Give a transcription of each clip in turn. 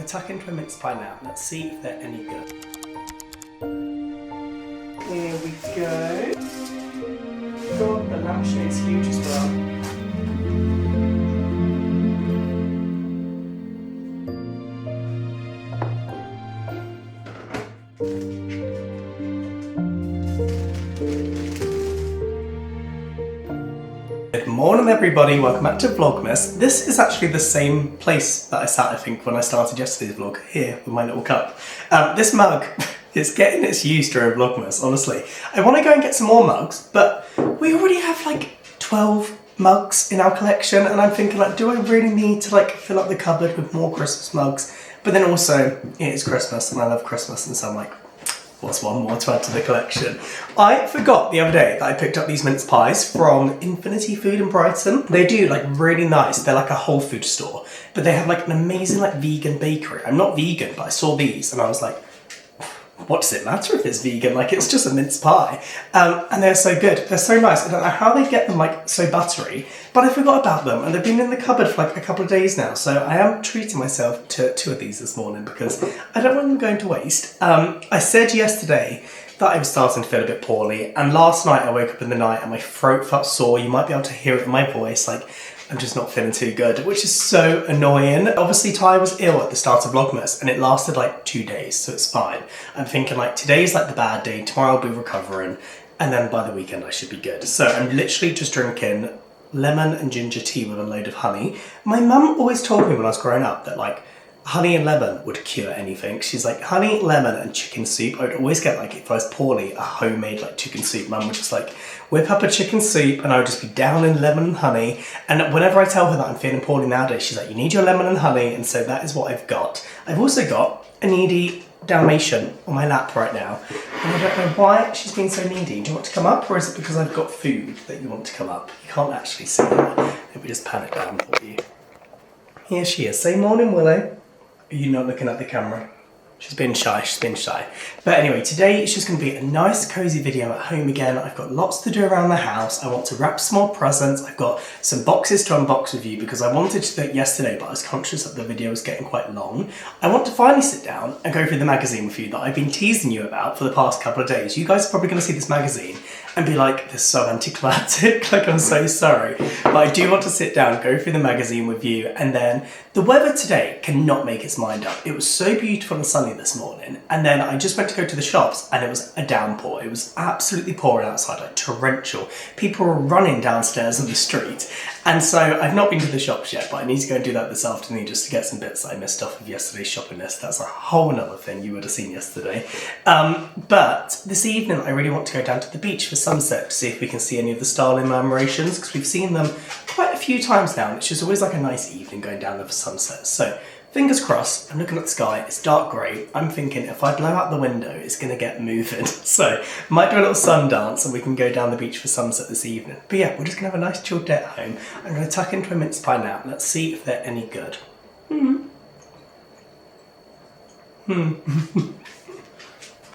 tuck into a mince pie now. Let's see if they're any good. Here we go. God, the lampshade's huge as well. Good morning everybody, welcome back to Vlogmas. This is actually the same place that I sat, I think, when I started yesterday's vlog, here with my little cup. This mug is getting its use during Vlogmas, honestly. I want to go and get some more mugs, but we already have like 12 mugs in our collection, and I'm thinking like, do I really need to like fill up the cupboard with more Christmas mugs? But then also, it is Christmas and I love Christmas, and so I'm like, what's one more to add to the collection? I forgot the other day that I picked up these mince pies from Infinity Food in Brighton. They do like really nice, they're like a whole food store, but they have like an amazing like vegan bakery. I'm not vegan, but I saw these and I was like, what does it matter if it's vegan? Like, it's just a mince pie. And they're so good, they're so nice. I don't know how they get them like so buttery, but I forgot about them and they've been in the cupboard for like a couple of days now. So I am treating myself to 2 of these this morning because I don't want them going to waste. I said yesterday that I was starting to feel a bit poorly, and last night I woke up in the night and my throat felt sore. You might be able to hear it in my voice, like I'm just not feeling too good, which is so annoying. Obviously Ty was ill at the start of Vlogmas and it lasted like 2 days, so it's fine. I'm thinking like today's like the bad day, tomorrow I'll be recovering, and then by the weekend I should be good. So I'm literally just drinking lemon and ginger tea with a load of honey. My mum always told me when I was growing up that like honey and lemon would cure anything. She's like, honey, lemon and chicken soup. I would always get like, if I was poorly, a homemade like chicken soup. Mum would just like whip up a chicken soup and I would just be down in lemon and honey. And whenever I tell her that I'm feeling poorly nowadays, she's like, you need your lemon and honey. And so that is what I've got. I've also got a needy Dalmatian on my lap right now. And I don't know why she's been so needy. Do you want to come up, or is it because I've got food that you want to come up? You can't actually see her. Let me just pan it down for you. Here she is. Say morning, Willow. Are you not looking at the camera? She's been shy, she's been shy. But anyway, today it's just gonna be a nice cozy video at home again. I've got lots to do around the house. I want to wrap small presents. I've got some boxes to unbox with you because I wanted to do it yesterday, but I was conscious that the video was getting quite long. I want to finally sit down and go through the magazine with you that I've been teasing you about for the past couple of days. You guys are probably gonna see this magazine and be like, this is so anticlimactic, like I'm so sorry. But I do want to sit down, go through the magazine with you, and then the weather today cannot make its mind up. It was so beautiful and sunny this morning, and then I just went to go to the shops and it was a downpour. It was absolutely pouring outside, like torrential. People were running downstairs in the street, and so I've not been to the shops yet, but I need to go and do that this afternoon just to get some bits that I missed off of yesterday's shopping list. That's a whole nother thing you would have seen yesterday. But this evening I really want to go down to the beach for sunset to see if we can see any of the starling murmurations, because we've seen them quite a few times now, and it's just always like a nice evening going down there for sunset. So fingers crossed, I'm looking at the sky, it's dark grey. I'm thinking if I blow out the window, it's gonna get moving. So might do a little sun dance and we can go down the beach for sunset this evening. But yeah, we're just gonna have a nice chilled day at home. I'm gonna tuck into a mince pie now. Let's see if they're any good.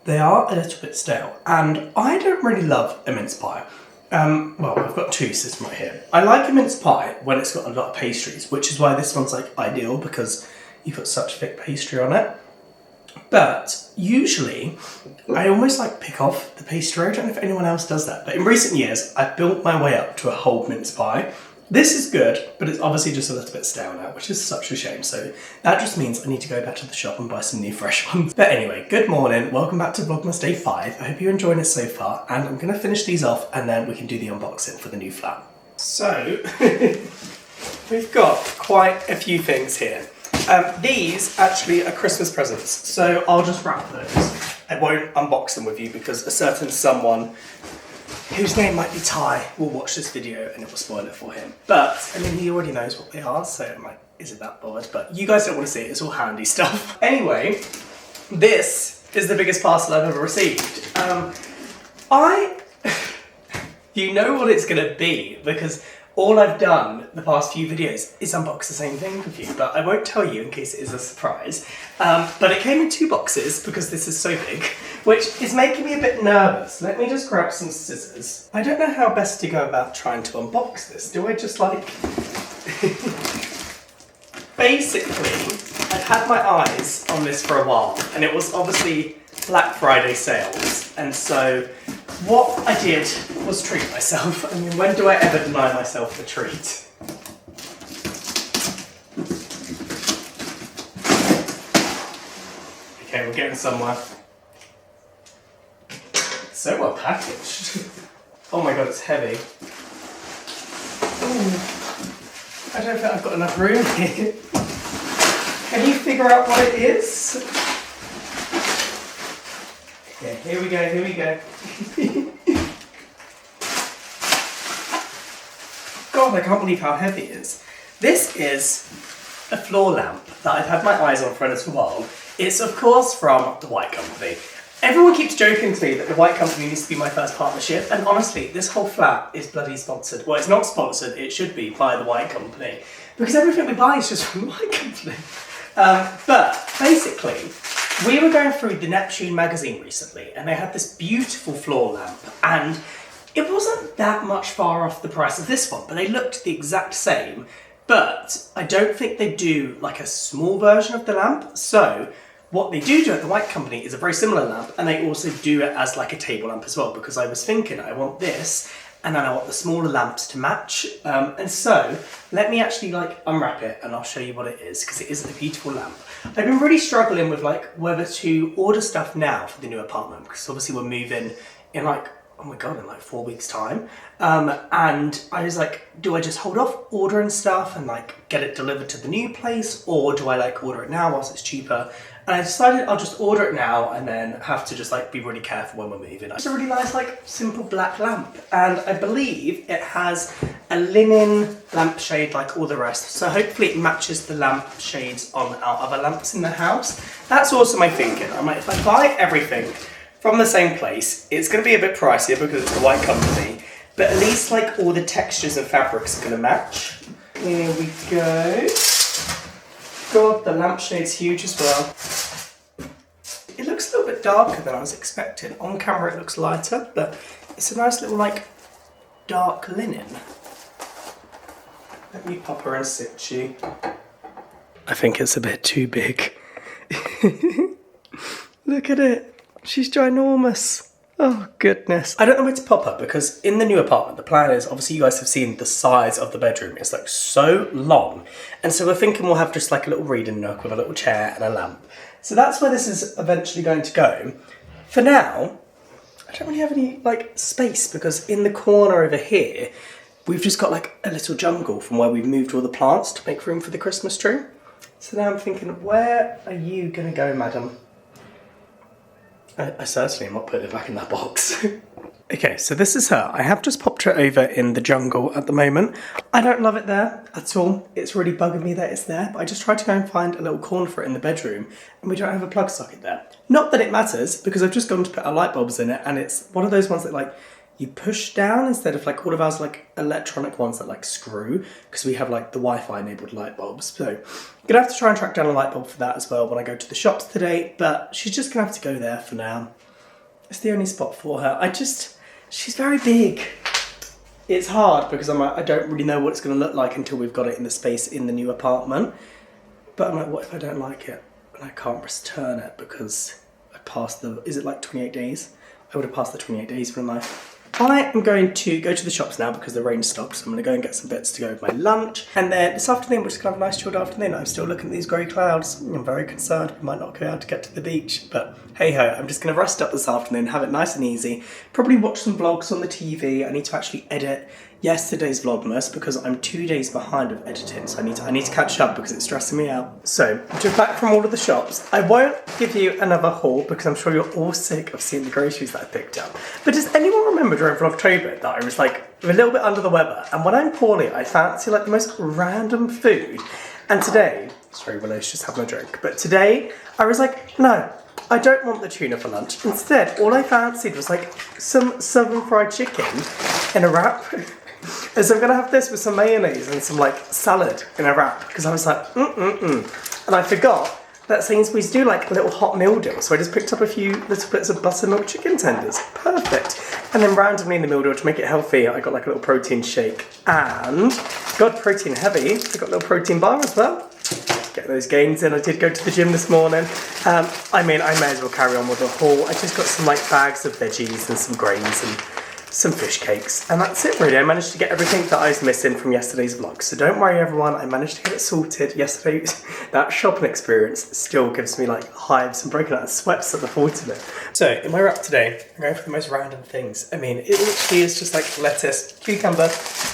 They are a little bit stale, and I don't really love a mince pie. Well, I've got 2 systems right here. I like a mince pie when it's got a lot of pastries, which is why this one's like ideal because you've got such thick pastry on it. But usually, I almost like pick off the pastry. I don't know if anyone else does that, but in recent years, I've built my way up to a whole mince pie. This is good, but it's obviously just a little bit stale now, which is such a shame. So that just means I need to go back to the shop and buy some new fresh ones. But anyway, good morning. Welcome back to Vlogmas Day 5. I hope you're enjoying it so far, and I'm gonna finish these off and then we can do the unboxing for the new flat. So, we've got quite a few things here. These actually are Christmas presents, so I'll just wrap those. I won't unbox them with you because a certain someone whose name might be Ty will watch this video and it will spoil it for him. But, I mean, he already knows what they are, so I'm like, is it that bothered? But you guys don't want to see it, it's all handy stuff. Anyway, this is the biggest parcel I've ever received. You know what it's gonna be, because all I've done the past few videos is unbox the same thing with you, but I won't tell you in case it is a surprise. But it came in 2 boxes because this is so big, which is making me a bit nervous. Let me just grab some scissors. I don't know how best to go about trying to unbox this. Do I just like... Basically, I've had my eyes on this for a while, and it was obviously Black Friday sales, and so what I did was treat myself. I mean, when do I ever deny myself a treat? Okay, we're getting somewhere. It's so well packaged. Oh my god, it's heavy. Ooh. I don't think I've got enough room here. Can you figure out what it is? Yeah, here we go, here we go. God, I can't believe how heavy it is. This is a floor lamp that I've had my eyes on for a little while. It's of course from the White Company. Everyone keeps joking to me that the White Company needs to be my first partnership, and honestly, this whole flat is bloody sponsored. Well, it's not sponsored, it should be, by the White Company, because everything we buy is just from the White Company. But basically, we were going through the Neptune magazine recently, and they had this beautiful floor lamp, and it wasn't that much far off the price of this one, but they looked the exact same, but I don't think they do like a small version of the lamp, so what they do at the White Company is a very similar lamp, and they also do it as like a table lamp as well, because I was thinking I want this, and then I want the smaller lamps to match. And so let me actually like unwrap it and I'll show you what it is, because it is a beautiful lamp. I've been really struggling with like whether to order stuff now for the new apartment, because obviously we're moving in like, oh my god, in like 4 weeks time. And I was like, do I just hold off ordering stuff and like get it delivered to the new place, or do I like order it now whilst it's cheaper? And I decided I'll just order it now and then have to just like be really careful when we're moving. It's a really nice like simple black lamp, and I believe it has a linen lampshade like all the rest. So hopefully it matches the lampshades on our other lamps in the house. That's also my thinking. I'm like, if I buy everything from the same place, it's going to be a bit pricier because it's the White Company, but at least like all the textures and fabrics are going to match. Here we go. God, the lampshade's huge as well. It looks a little bit darker than I was expecting. On camera it looks lighter, but it's a nice little like dark linen. Let me pop her in situ. I think it's a bit too big. Look at it. She's ginormous. Oh goodness. I don't know where to pop her, because in the new apartment, the plan is, obviously you guys have seen the size of the bedroom. It's like so long. And so we're thinking we'll have just like a little reading nook with a little chair and a lamp. So that's where this is eventually going to go. For now, I don't really have any like space, because in the corner over here, we've just got like a little jungle from where we've moved all the plants to make room for the Christmas tree. So now I'm thinking, where are you gonna go, madam? I certainly am not putting it back in that box. Okay, so this is her. I have just popped her over in the jungle at the moment. I don't love it there at all. It's really bugging me that it's there, but I just tried to go and find a little corner for it in the bedroom, and we don't have a plug socket there. Not that it matters, because I've just gone to put our light bulbs in it, and it's one of those ones that like you push down instead of like all of ours like electronic ones that like screw, because we have like the Wi-Fi enabled light bulbs. So I'm gonna have to try and track down a light bulb for that as well when I go to the shops today, but she's just gonna have to go there for now. It's the only spot for her. She's very big. It's hard because I'm like, I don't really know what it's gonna look like until we've got it in the space in the new apartment. But I'm like, what if I don't like it and I can't return it because I passed the, is it like 28 days? I would have passed the 28 days, wouldn't I? I am going to go to the shops now because the rain stopped, so I'm going to go and get some bits to go with my lunch. And then this afternoon, which is kind of a nice chilled afternoon, I'm still looking at these grey clouds. I'm very concerned we might not be able to get to the beach, but hey ho, I'm just going to rest up this afternoon, have it nice and easy, probably watch some vlogs on the TV. I need to actually edit yesterday's Vlogmas because I'm 2 days behind of editing, so I need to catch up because it's stressing me out. So, I'm just back from all of the shops. I won't give you another haul because I'm sure you're all sick of seeing the groceries that I picked up. But does anyone remember during Vlogtober that I was like a little bit under the weather, and when I'm poorly I fancy like the most random food, and today, it's very delicious having a drink, but today I was like, no, I don't want the tuna for lunch. Instead, all I fancied was like some southern fried chicken in a wrap. And so I'm gonna have this with some mayonnaise and some like salad in a wrap, because I was like, And I forgot that Sainsbury's do like a little hot meal deal, so I just picked up a few little bits of buttermilk chicken tenders. Perfect. And then randomly in the meal deal, to make it healthy, I got like a little protein shake. And, God, protein heavy, I got a little protein bar as well. Get those gains in. I did go to the gym this morning. I mean, I may as well carry on with the haul. I just got some like bags of veggies and some grains and some fish cakes, and that's it really. I managed to get everything that I was missing from yesterday's vlog, so don't worry everyone, I managed to get it sorted. Yesterday, that shopping experience still gives me like hives and breaking out in sweats at the thought of it. So in my wrap today, I'm going for the most random things. I mean, it literally is just like lettuce, cucumber,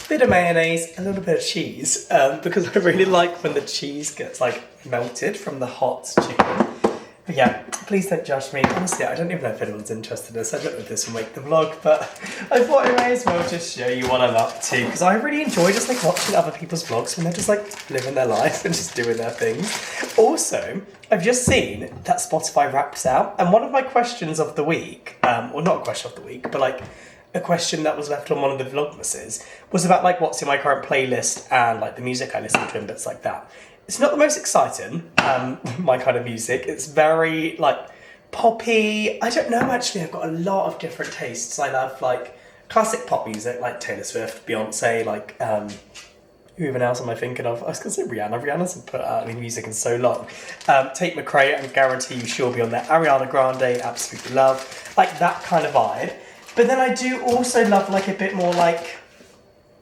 bit of mayonnaise, a little bit of cheese, because I really like when the cheese gets like melted from the hot chicken. But yeah, please don't judge me. Honestly, I don't even know if anyone's interested in this. I don't know if this will make the vlog, but I thought I may as well just show you what I'm up to, because I really enjoy just like watching other people's vlogs when they're just like living their life and just doing their things. Also, I've just seen that Spotify Wrapped out, and one of my questions of the week, well not a question of the week, but like a question that was left on one of the Vlogmases was about like what's in my current playlist and like the music I listen to and bits like that. It's not the most exciting, my kind of music. It's very, like, poppy. I don't know, actually. I've got a lot of different tastes. I love, like, classic pop music, like Taylor Swift, Beyonce, like, who even else am I thinking of? I was going to say Rihanna. Rihanna hasn't put out any music in so long. Tate McRae, I guarantee you she'll be on there. Ariana Grande, absolutely love. Like, that kind of vibe. But then I do also love, like, a bit more, like,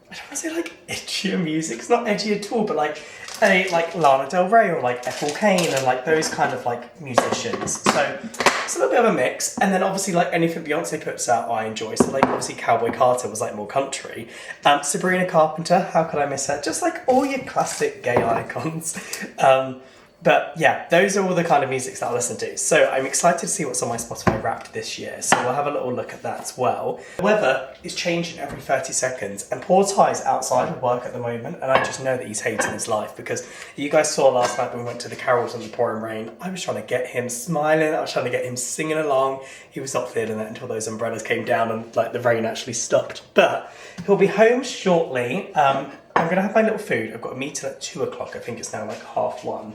I don't want to say, like, edgier music. It's not edgy at all, but, like Lana Del Rey or like Ethel Cain and like those kind of like musicians. So it's a little bit of a mix. And then obviously like anything Beyonce puts out I enjoy. So like obviously Cowboy Carter was like more country. Sabrina Carpenter, how could I miss her? Just like all your classic gay icons. But yeah, those are all the kind of musics that I listen to. So I'm excited to see what's on my Spotify Wrapped this year. So we'll have a little look at that as well. The weather is changing every 30 seconds and poor Ty's outside of work at the moment. And I just know that he's hating his life because you guys saw last night when we went to the carols in the pouring rain. I was trying to get him smiling. I was trying to get him singing along. He was not feeling it until those umbrellas came down and like the rain actually stopped. But he'll be home shortly. I'm going to have my little food. I've got a meeting at 2 o'clock. I think it's now like 1:30.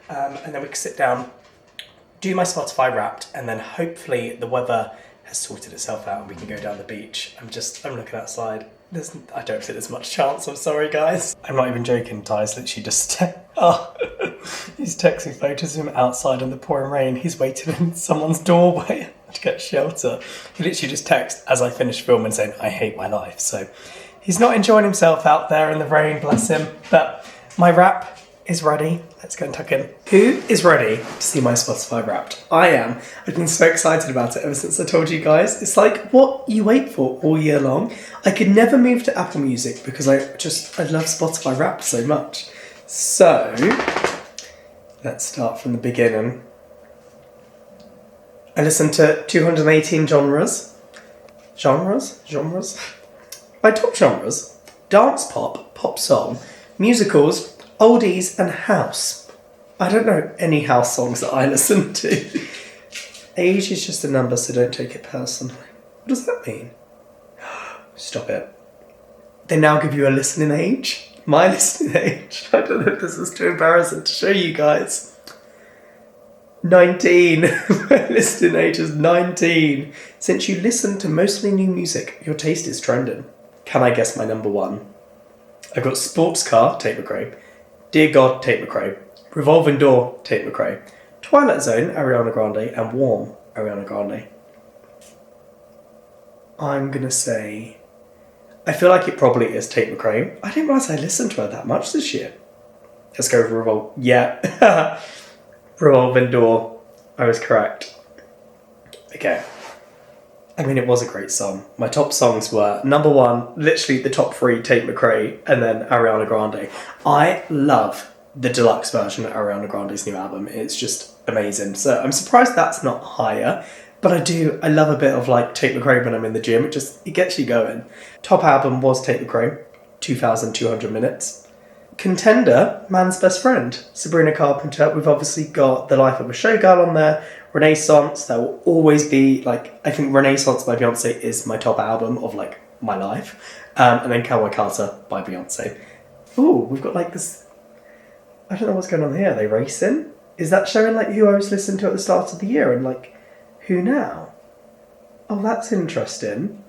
And then we can sit down, do my Spotify Wrapped, and then hopefully the weather has sorted itself out and we can go down the beach. I'm looking outside. I don't think there's much chance. I'm sorry, guys. I'm not even joking. Ty's literally just, he's texting photos of him outside in the pouring rain. He's waiting in someone's doorway to get shelter. He literally just texted as I finished filming saying, I hate my life. So he's not enjoying himself out there in the rain, bless him. But my wrap is ready. Let's go and tuck in. Who is ready to see my Spotify Wrapped? I am. I've been so excited about it ever since I told you guys. It's like what you wait for all year long. I could never move to Apple Music because I love Spotify Wrapped so much. So let's start from the beginning. I listen to 218 genres. My top genres: dance pop, pop song, musicals, oldies and house. I don't know any house songs that I listen to. Age is just a number, so don't take it personally. What does that mean? Stop it. They now give you a listening age? My listening age? I don't know if this is too embarrassing to show you guys. 19. My listening age is 19. Since you listen to mostly new music, your taste is trending. Can I guess my number one? I've got Sports Car, Tate McRae. Dear God, Tate McRae. Revolving Door, Tate McRae. Twilight Zone, Ariana Grande. And Warm, Ariana Grande. I'm going to say... I feel like it probably is Tate McRae. I didn't realise I listened to her that much this year. Let's go for Yeah. Revolving Door. I was correct. Okay. I mean, it was a great song. My top songs were number one, literally the top three, Tate McRae, and then Ariana Grande. I love the deluxe version of Ariana Grande's new album. It's just amazing. So I'm surprised that's not higher, but I love a bit of like Tate McRae when I'm in the gym. It gets you going. Top album was Tate McRae, 2,200 minutes. Contender, Man's Best Friend, Sabrina Carpenter. We've obviously got The Life of a Showgirl on there. Renaissance, that will always be like, I think Renaissance by Beyonce is my top album of like my life. And then Cowboy Carter by Beyonce. Ooh, we've got like this, I don't know what's going on here. Are they racing? Is that showing like who I was listening to at the start of the year and like who now? Oh, that's interesting.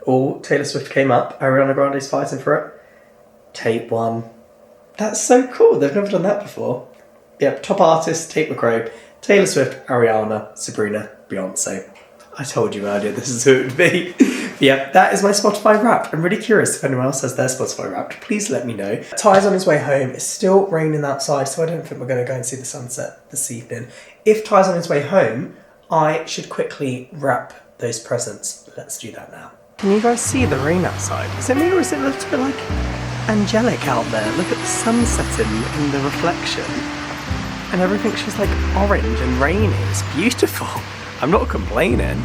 Oh, Taylor Swift came up. Ariana Grande's fighting for it. Tate won. That's so cool. They've never done that before. Yep, top artists, Tate McRae, Taylor Swift, Ariana, Sabrina, Beyonce. I told you earlier this is who it would be. Yep, that is my Spotify Wrapped. I'm really curious if anyone else has their Spotify Wrapped. Please let me know. Ty's on his way home. It's still raining outside, so I don't think we're going to go and see the sunset this evening. If Ty's on his way home, I should quickly wrap those presents. Let's do that now. Can you guys see the rain outside? Is it me or is it a little bit like angelic out there? Look at the sun setting in the reflection. And everything's just like orange and rainy. It's beautiful. I'm not complaining.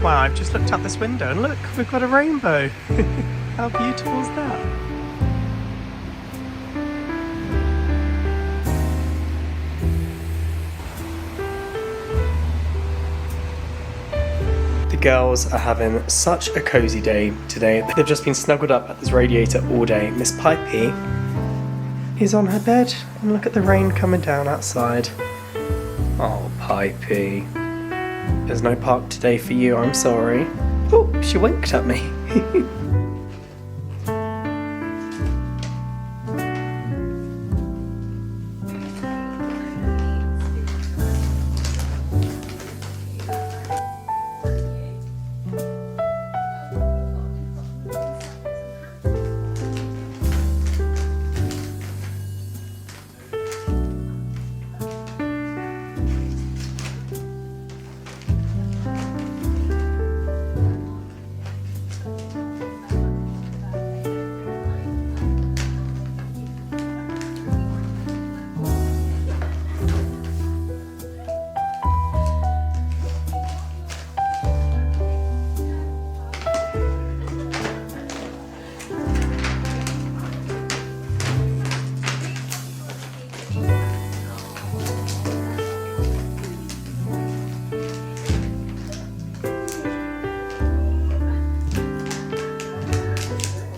Wow, I've just looked out this window and look, we've got a rainbow. How beautiful is that? The girls are having such a cozy day today. They've just been snuggled up at this radiator all day. Miss Pipey is on her bed and look at the rain coming down outside. Oh, Pipey. There's no park today for you, I'm sorry. Oh, she winked at me.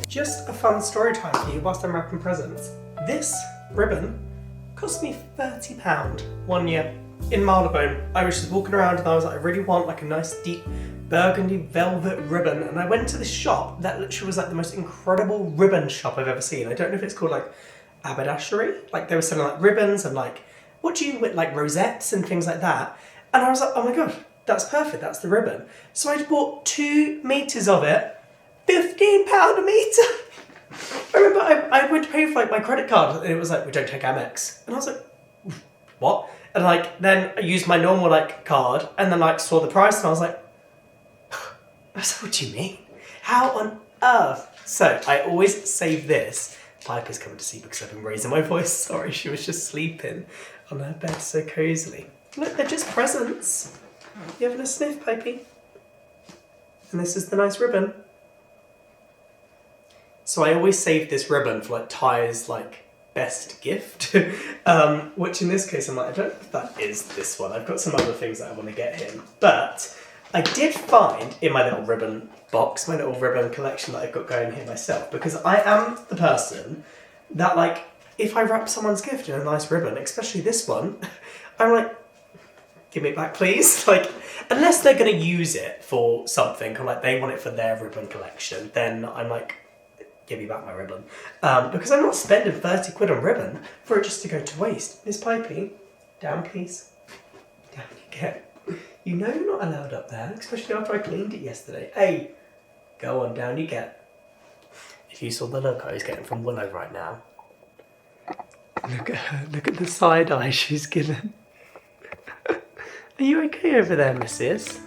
Just a fun story time for you whilst I'm wrapping presents. This ribbon cost me £30 one year in Marylebone. I was just walking around and I was like, I really want like a nice deep burgundy velvet ribbon, and I went to this shop that literally was like the most incredible ribbon shop I've ever seen. I don't know if it's called like haberdashery, like they were selling like ribbons and like, what do you with like rosettes and things like that. And I was like, oh my god, that's perfect, that's the ribbon. So I bought 2 meters of it, £15 a metre. I remember I went to pay for like my credit card and it was like, we don't take Amex. And I was like, what? And like, then I used my normal like card and then like saw the price and I was like, what do you mean? How on earth? So I always save this. Piper's coming to see because I've been raising my voice. Sorry, she was just sleeping on her bed so cosily. Look, they're just presents. You having a sniff, Pipey? And this is the nice ribbon. So I always save this ribbon for like Ty's like best gift, which in this case I'm like, I don't know if that is this one. I've got some other things that I want to get him, but I did find in my little ribbon box, my little ribbon collection that I've got going here myself, because I am the person that like, if I wrap someone's gift in a nice ribbon, especially this one, I'm like, give me it back please. Like, unless they're going to use it for something, or like they want it for their ribbon collection, then I'm like, give me back my ribbon. Because I'm not spending 30 quid on ribbon for it just to go to waste. Miss Pipey, down please. Down you get. You know you're not allowed up there, especially after I cleaned it yesterday. Hey, go on, down you get. If you saw the look I was getting from Willow right now. Look at her, look at the side eye she's given. Are you okay over there, missus?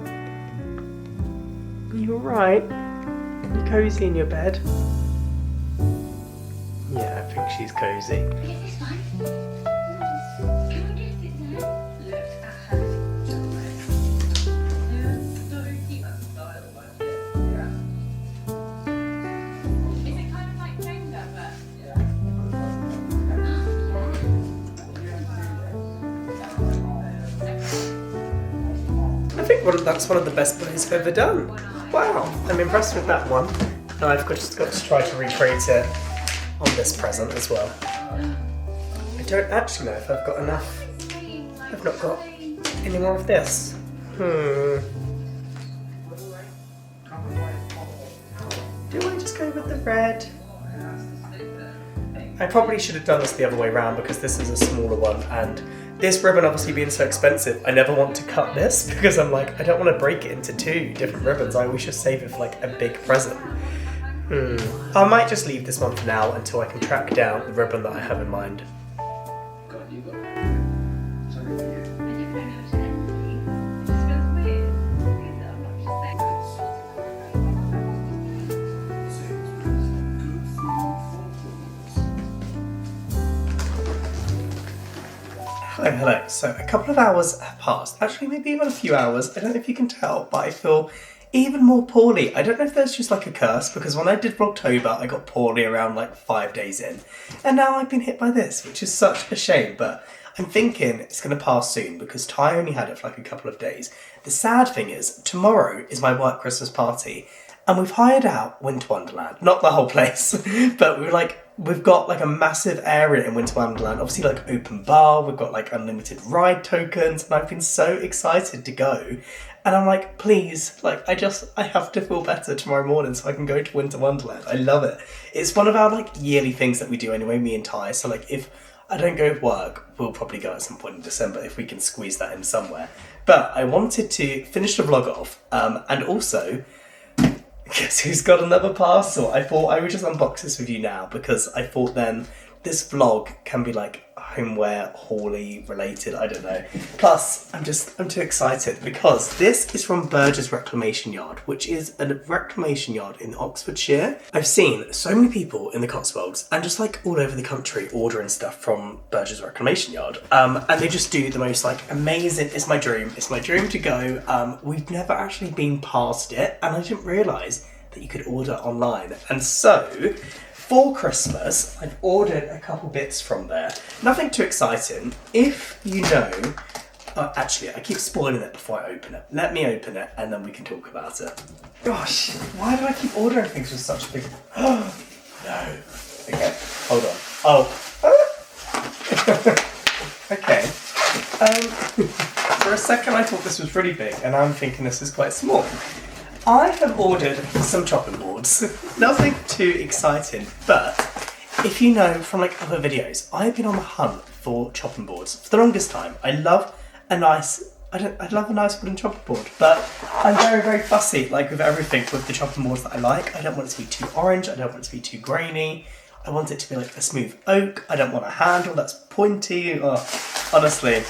Are you alright? You cozy in your bed? Yeah, I think she's cozy. I think that's one of the best plays I've ever done. Wow, I'm impressed with that one. Now I've just got to try to recreate it on this present as well. I don't actually know if I've got enough. I've not got any more of this. Do I red. I probably should have done this the other way around because this is a smaller one, and this ribbon obviously being so expensive, I never want to cut this because I'm like, I don't want to break it into 2 different ribbons. I always just save it for like a big present. I might just leave this one for now until I can track down the ribbon that I have in mind. Hello. So a couple of hours have passed, actually maybe even a few hours, I don't know if you can tell, but I feel even more poorly. I don't know if there's just like a curse, because when I did Vlogtober I got poorly around like 5 days in, and now I've been hit by this, which is such a shame, but I'm thinking it's going to pass soon because Ty only had it for like a couple of days. The sad thing is, tomorrow is my work Christmas party, and we've hired out Winter Wonderland. Not the whole place, but we've got like a massive area in Winter Wonderland. Obviously like open bar, we've got like unlimited ride tokens, and I've been so excited to go. And I'm like, please, like I have to feel better tomorrow morning so I can go to Winter Wonderland. I love it. It's one of our like yearly things that we do anyway, me and Ty. So like if I don't go to work, we'll probably go at some point in December if we can squeeze that in somewhere. But I wanted to finish the vlog off, and also, guess who's got another parcel? I thought I would just unbox this with you now because I thought then this vlog can be like homeware, hauly related, I don't know. Plus, I'm too excited because this is from Burgess Reclamation Yard, which is a reclamation yard in Oxfordshire. I've seen so many people in the Cotswolds and just like all over the country ordering stuff from Burgess Reclamation Yard. And they just do the most like amazing, it's my dream to go. We've never actually been past it, and I didn't realise that you could order online. And so, for Christmas, I've ordered a couple bits from there. Nothing too exciting. If you know, actually, I keep spoiling it before I open it. Let me open it and then we can talk about it. Gosh, why do I keep ordering things with such a big... Oh, no. Okay, hold on. Okay. For a second I thought this was really big, and I'm thinking this is quite small. I have ordered some chopping boards. Nothing too exciting, but if you know from like other videos, I've been on the hunt for chopping boards for the longest time. I love a nice wooden chopping board, but I'm very, very fussy, like with everything with the chopping boards that I like. I don't want it to be too orange, I don't want it to be too grainy. I want it to be like a smooth oak. I don't want a handle that's pointy. Oh, honestly,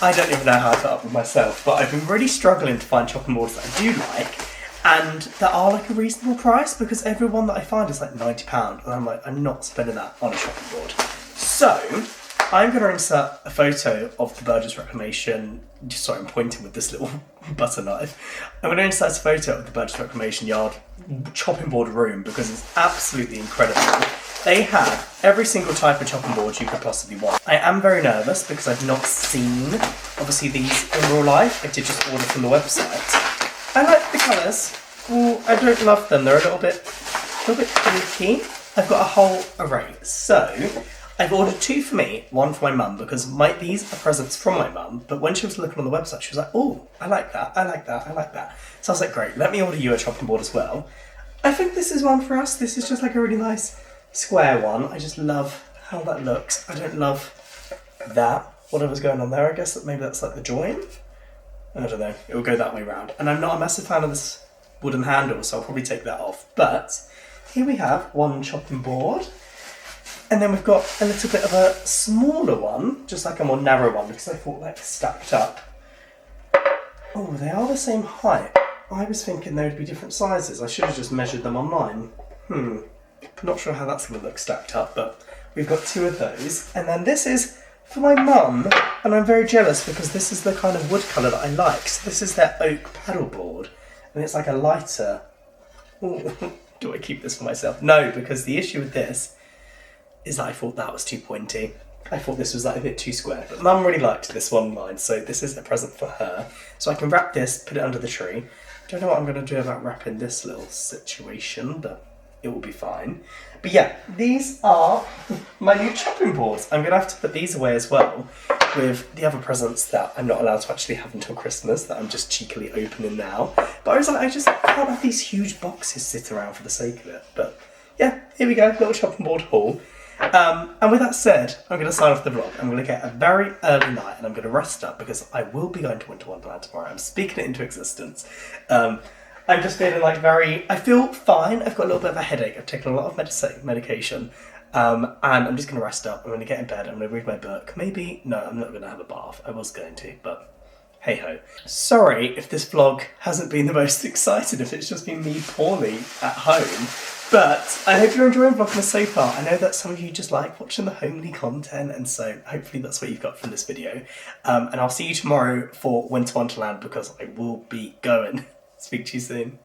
I don't even know how to put up with myself, but I've been really struggling to find chopping boards that I do like, and that are like a reasonable price, because every one that I find is like £90, and I'm like, I'm not spending that on a chopping board. So I'm going to insert a photo of the Burgess Reclamation. Sorry, I'm pointing with this little butter knife. I'm going to insert a photo of the Burgess Reclamation Yard chopping board room because it's absolutely incredible. They have every single type of chopping board you could possibly want. I am very nervous because I've not seen, obviously, these in real life. I did just order from the website. I like the colours. Oh, I don't love them. They're a little bit creaky. I've got a whole array. So I've ordered 2 for me, 1 for my mum, because these are presents from my mum. But when she was looking on the website, she was like, "Oh, I like that. I like that. I like that." So I was like, "Great, let me order you a chopping board as well." I think this is one for us. This is just like a really nice square one. I just love how that looks. I don't love that. Whatever's going on there. I guess that maybe that's like the join. I don't know, it will go that way round. And I'm not a massive fan of this wooden handle, so I'll probably take that off. But here we have one chopping board. And then we've got a little bit of a smaller one, just like a more narrow one, because I thought like stacked up. Oh, they are the same height. I was thinking they would be different sizes. I should have just measured them online. Not sure how that's going to look stacked up, but we've got 2 of those. And then this is for my mum, and I'm very jealous because this is the kind of wood colour that I like. So this is their oak paddle board, and it's like a lighter. Ooh, do I keep this for myself? No, because the issue with this is that I thought that was too pointy. I thought this was like a bit too square, but mum really liked this one mine, so this is a present for her. So I can wrap this, put it under the tree. Don't know what I'm going to do about wrapping this little situation, but it will be fine. But yeah, these are my new chopping boards. I'm going to have to put these away as well with the other presents that I'm not allowed to actually have until Christmas, that I'm just cheekily opening now. But I was like, I just can't have these huge boxes sit around for the sake of it. But yeah, here we go, little chopping board haul. And with that said, I'm going to sign off the vlog. I'm going to get a very early night and I'm going to rest up because I will be going to Winter Wonderland tomorrow. I'm speaking it into existence. I'm just feeling like I feel fine. I've got a little bit of a headache. I've taken a lot of medication. And I'm just going to rest up. I'm going to get in bed. I'm going to read my book. Maybe, no, I'm not going to have a bath. I was going to, but hey ho. Sorry if this vlog hasn't been the most exciting, if it's just been me poorly at home. But I hope you're enjoying Vlogmas so far. I know that some of you just like watching the homely content, and so hopefully that's what you've got from this video. And I'll see you tomorrow for Winter Wonderland because I will be going. Speak to you soon.